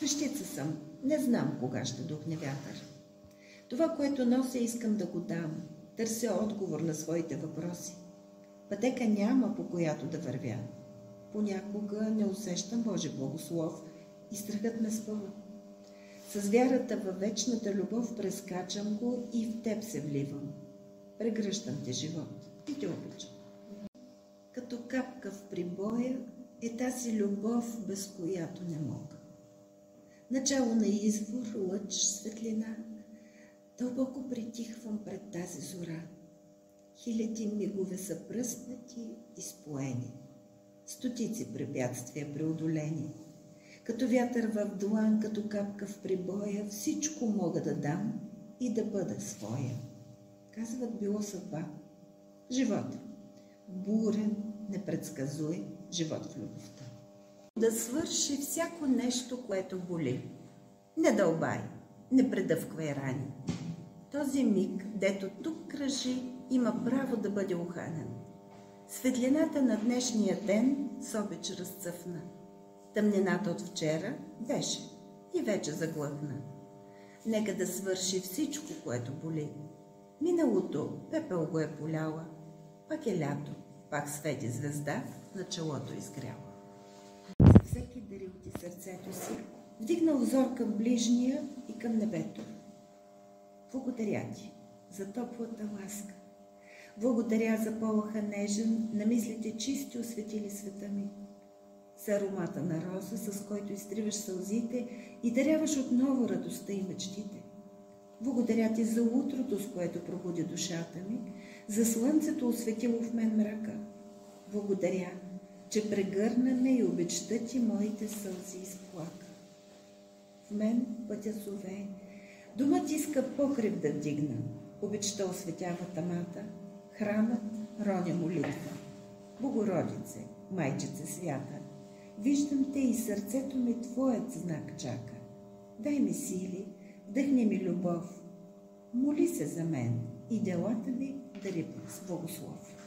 Вещица съм. Не знам кога ще духне вятър. Това, което нося, искам да го дам. Търся отговор на своите въпроси. Пътека няма, по която да вървя. Понякога не усещам Божи благослов и страхът ме спъва. С вярата във вечната любов прескачам го и в теб се вливам. Прегръщам ти живот и те обичам. Като капка в прибоя е тази любов, без която не мога. Начало на извор, лъч, светлина. Дълбоко притихвам пред тази зора. Хиляди мигове са пръснати и споени. Стотици препятствия преодолени. Като вятър в длан, като капка в прибоя, всичко мога да дам и да бъда своя. Казват, било съдба. Живот. Бурен, непредсказуем живот в любовта. Да свърши всяко нещо, което боли. Не дълбай, не предъвквай рани. Този миг, дето тук кръжи, има право да бъде уханен. Светлината на днешния ден с обич разцъфна. Тъмнината от вчера беше и вече заглъхна. Нека да свърши всичко, което боли. Миналото пепел го е поляла. Пак е лято, пак свети звезда, на челото изгряла. За всеки дарил ти сърцето си, вдигнал взор към ближния и към небето. Благодаря ти за топлата ласка. Благодаря за полъха нежен, на мислите чисти осветили света ми. За аромата на роза, с който изтриваш сълзите и даряваш отново радостта и мечтите. Благодаря ти за утрото, с което пробуди душата ми, за слънцето, осветило в мен мрака. Благодаря, че прегърна ме и обичта ти моите сълзи изплака. В мен пътя зове, думът иска покрив да вдигна, обичта осветява тамата, храмът роня молитва. Богородице, майчице свята, виждам те и сърцето ми твоят знак чака. Дай ми сили, вдъхни ми любов, моли се за мен и делата ми дари с благослов.